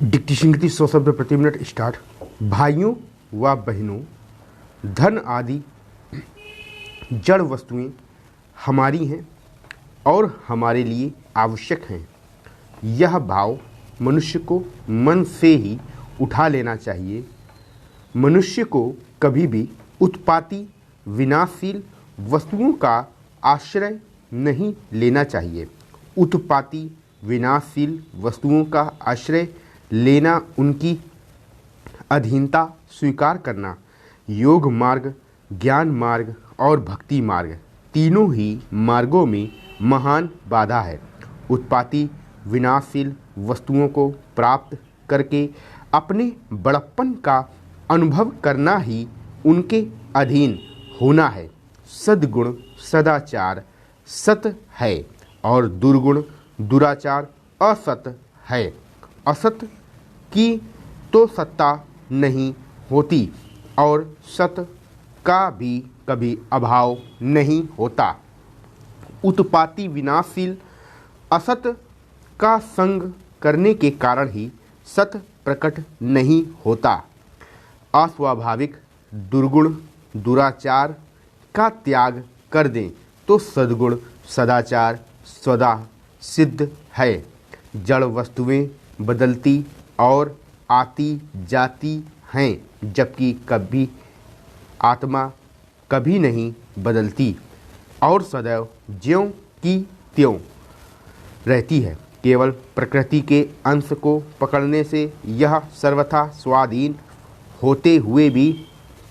Dictation की 100 शब्द प्रति मिनट स्टार्ट। भाइयों व बहनों, धन आदि जड़ वस्तुएं हमारी हैं और हमारे लिए आवश्यक हैं। यह भाव मनुष्य को मन से ही उठा लेना चाहिए। मनुष्य को कभी भी उत्पाती विनाशशील वस्तुओं का आश्रय नहीं लेना चाहिए। उत्पाती विनाशशील वस्तुओं का आश्रय लेना, उनकी अधीनता स्वीकार करना, योग मार्ग, ज्ञान मार्ग और भक्ति मार्ग, तीनों ही मार्गों में महान बाधा है। उत्पाती विनाशशील वस्तुओं को प्राप्त करके अपने बड़प्पन का अनुभव करना ही उनके अधीन होना है। सद्गुण सदाचार सत है और दुर्गुण दुराचार असत है। असत की तो सत्ता नहीं होती और सत का भी कभी अभाव नहीं होता। उत्पाती विनाशशील असत का संग करने के कारण ही सत प्रकट नहीं होता। अस्वाभाविक दुर्गुण दुराचार का त्याग कर दें तो सद्गुण सदाचार सदा सिद्ध है। जड़ वस्तुएं बदलती और आती जाती हैं, जबकि कभी आत्मा कभी नहीं बदलती और सदैव ज्यों की त्यों रहती है। केवल प्रकृति के अंश को पकड़ने से यह सर्वथा स्वाधीन होते हुए भी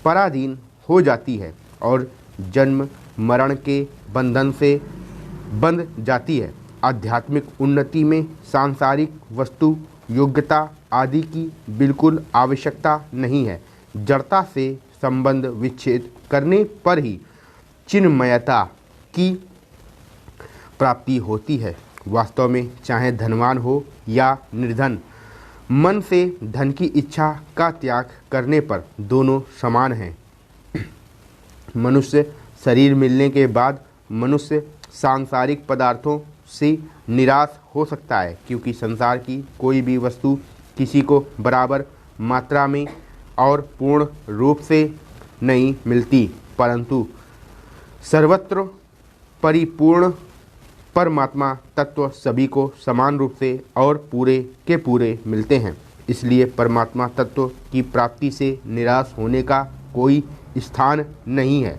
पराधीन हो जाती है और जन्म मरण के बंधन से बंध जाती है। आध्यात्मिक उन्नति में सांसारिक वस्तु योग्यता आदि की बिल्कुल आवश्यकता नहीं है। जड़ता से संबंध विच्छेद करने पर ही चिन्मयता की प्राप्ति होती है। वास्तव में चाहे धनवान हो या निर्धन, मन से धन की इच्छा का त्याग करने पर दोनों समान हैं। मनुष्य शरीर मिलने के बाद मनुष्य सांसारिक पदार्थों से निराश हो सकता है, क्योंकि संसार की कोई भी वस्तु किसी को बराबर मात्रा में और पूर्ण रूप से नहीं मिलती, परंतु सर्वत्र परिपूर्ण परमात्मा तत्व सभी को समान रूप से और पूरे के पूरे मिलते हैं। इसलिए परमात्मा तत्व की प्राप्ति से निराश होने का कोई स्थान नहीं है।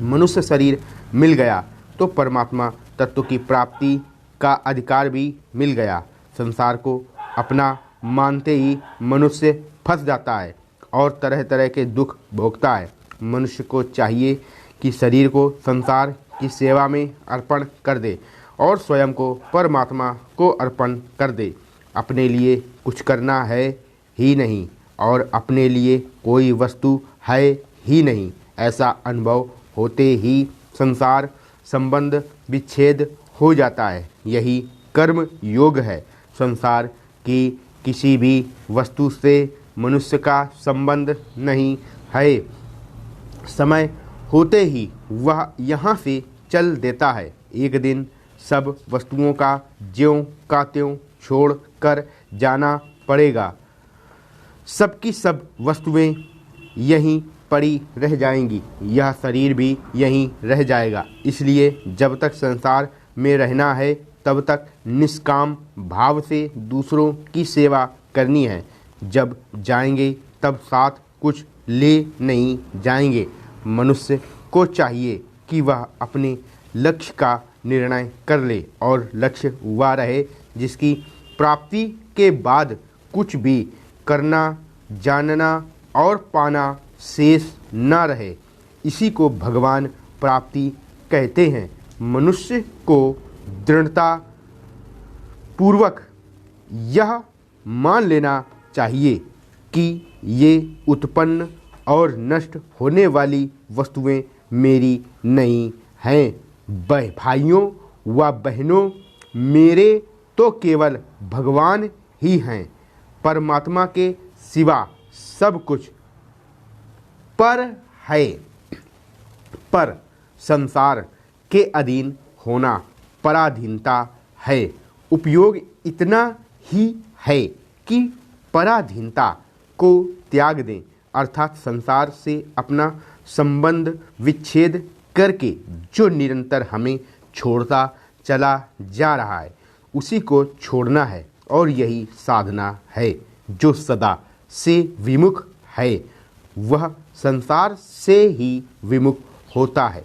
मनुष्य शरीर मिल गया तो परमात्मा तत्व की प्राप्ति का अधिकार भी मिल गया। संसार को अपना मानते ही मनुष्य फंस जाता है और तरह तरह के दुख भोगता है। मनुष्य को चाहिए कि शरीर को संसार की सेवा में अर्पण कर दे और स्वयं को परमात्मा को अर्पण कर दे। अपने लिए कुछ करना है ही नहीं और अपने लिए कोई वस्तु है ही नहीं, ऐसा अनुभव होते ही संसार संबंध विच्छेद हो जाता है। यही कर्म योग है। संसार की किसी भी वस्तु से मनुष्य का संबंध नहीं है। समय होते ही वह यहाँ से चल देता है। एक दिन सब वस्तुओं का ज्यों का त्यों छोड़ कर जाना पड़ेगा। सबकी सब वस्तुएं यहीं पड़ी रह जाएंगी, यह शरीर भी यहीं रह जाएगा। इसलिए जब तक संसार में रहना है तब तक निष्काम भाव से दूसरों की सेवा करनी है। जब जाएंगे तब साथ कुछ ले नहीं जाएंगे। मनुष्य को चाहिए कि वह अपने लक्ष्य का निर्णय कर ले और लक्ष्य वह रहे जिसकी प्राप्ति के बाद कुछ भी करना, जानना और पाना शेष न रहे। इसी को भगवान प्राप्ति कहते हैं। मनुष्य को दृढ़ता पूर्वक यह मान लेना चाहिए कि ये उत्पन्न और नष्ट होने वाली वस्तुएं मेरी नहीं हैं। भाइयों व बहनों, मेरे तो केवल भगवान ही हैं। परमात्मा के सिवा सब कुछ पर है, पर संसार के अधीन होना पराधीनता है। उपयोग इतना ही है की पराधीनता को त्याग दें, अर्थात संसार से अपना संबंध विच्छेद करके जो निरंतर हमें छोड़ता चला जा रहा है उसी को छोड़ना है। और यही साधना है। जो सदा से विमुख है वह संसार से ही विमुख होता है,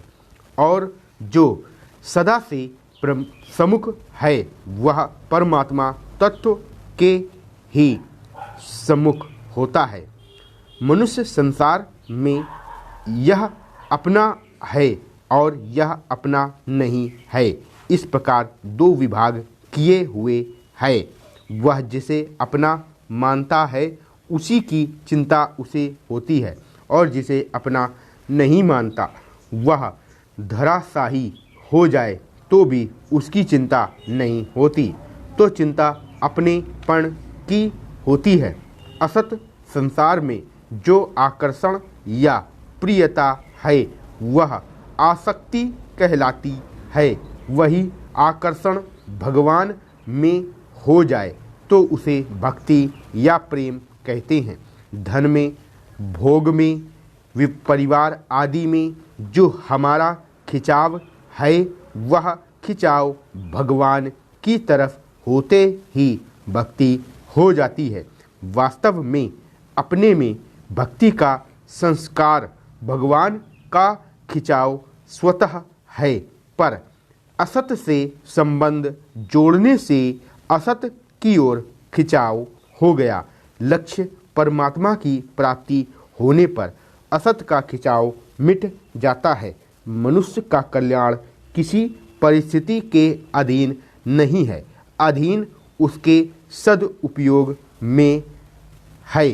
और जो सदा से सम्मुख है वह परमात्मा तत्व के ही सम्मुख होता है। मनुष्य संसार में यह अपना है और यह अपना नहीं है, इस प्रकार दो विभाग किए हुए है। वह जिसे अपना मानता है उसी की चिंता उसे होती है, और जिसे अपना नहीं मानता वह धराशायी हो जाए तो भी उसकी चिंता नहीं होती। तो चिंता अपनेपन की होती है। असत संसार में जो आकर्षण या प्रियता है वह आसक्ति कहलाती है। वही आकर्षण भगवान में हो जाए तो उसे भक्ति या प्रेम कहते हैं। धन में, भोग में, परिवार आदि में जो हमारा खिंचाव है वह खिंचाव भगवान की तरफ होते ही भक्ति हो जाती है। वास्तव में अपने में भक्ति का संस्कार भगवान का खिंचाव स्वतः है, पर असत से संबंध जोड़ने से असत की ओर खिंचाव हो गया। लक्ष्य परमात्मा की प्राप्ति होने पर असत का खिंचाव मिट जाता है। मनुष्य का कल्याण किसी परिस्थिति के अधीन नहीं है, अधीन उसके सदुपयोग में है।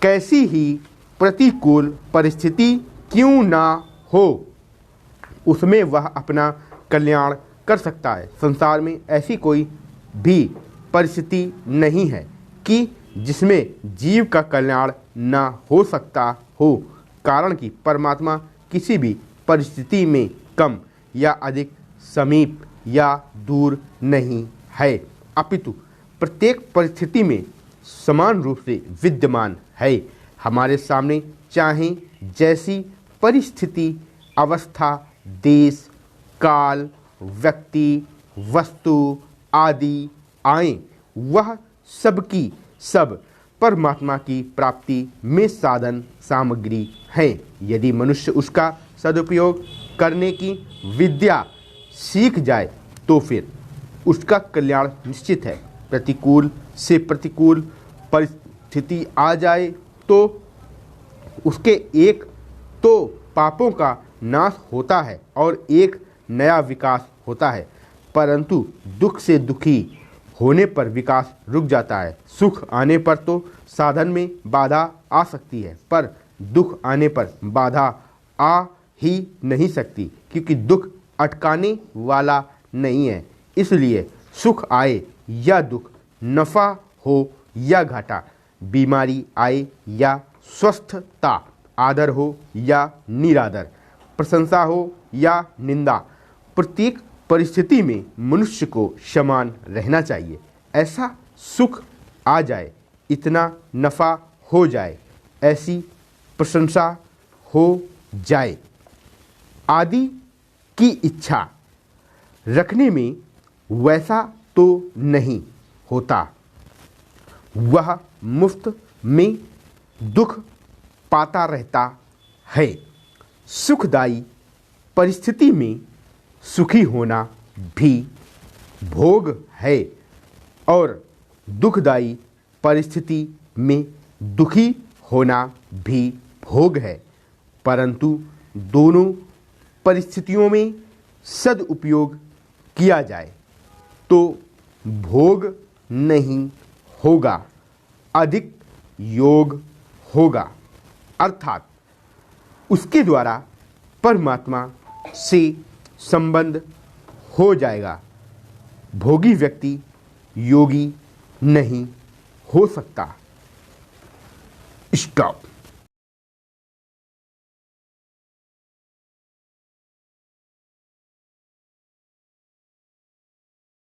कैसी ही प्रतिकूल परिस्थिति क्यों ना हो उसमें वह अपना कल्याण कर सकता है। संसार में ऐसी कोई भी परिस्थिति नहीं है कि जिसमें जीव का कल्याण ना हो सकता हो, कारण कि परमात्मा किसी भी परिस्थिति में कम या अधिक समीप या दूर नहीं है, अपितु प्रत्येक परिस्थिति में समान रूप से विद्यमान है। हमारे सामने चाहे जैसी परिस्थिति, अवस्था, देश, काल, व्यक्ति, वस्तु आदि आए, वह सबकी सब परमात्मा की प्राप्ति में साधन सामग्री हैं। यदि मनुष्य उसका सदुपयोग करने की विद्या सीख जाए तो फिर उसका कल्याण निश्चित है। प्रतिकूल से प्रतिकूल परिस्थिति आ जाए तो उसके एक तो पापों का नाश होता है और एक नया विकास होता है, परंतु दुख से दुखी होने पर विकास रुक जाता है। सुख आने पर तो साधन में बाधा आ सकती है, पर दुख आने पर बाधा आ ही नहीं सकती, क्योंकि दुख अटकाने वाला नहीं है। इसलिए सुख आए या दुख, नफ़ा हो या घाटा, बीमारी आए या स्वस्थता, आदर हो या निरादर, प्रशंसा हो या निंदा, प्रत्येक परिस्थिति में मनुष्य को समान रहना चाहिए। ऐसा सुख आ जाए, इतना नफ़ा हो जाए, ऐसी प्रशंसा हो जाए आदि की इच्छा रखने में वैसा तो नहीं होता। वह मुफ्त में दुख पाता रहता है। सुखदायी परिस्थिति में सुखी होना भी भोग है और दुखदायी परिस्थिति में दुखी होना भी भोग है, परंतु दोनों परिस्थितियों में सदुपयोग किया जाए तो भोग नहीं होगा, अधिक योग होगा, अर्थात उसके द्वारा परमात्मा से संबंध हो जाएगा। भोगी व्यक्ति योगी नहीं हो सकता। स्टॉप।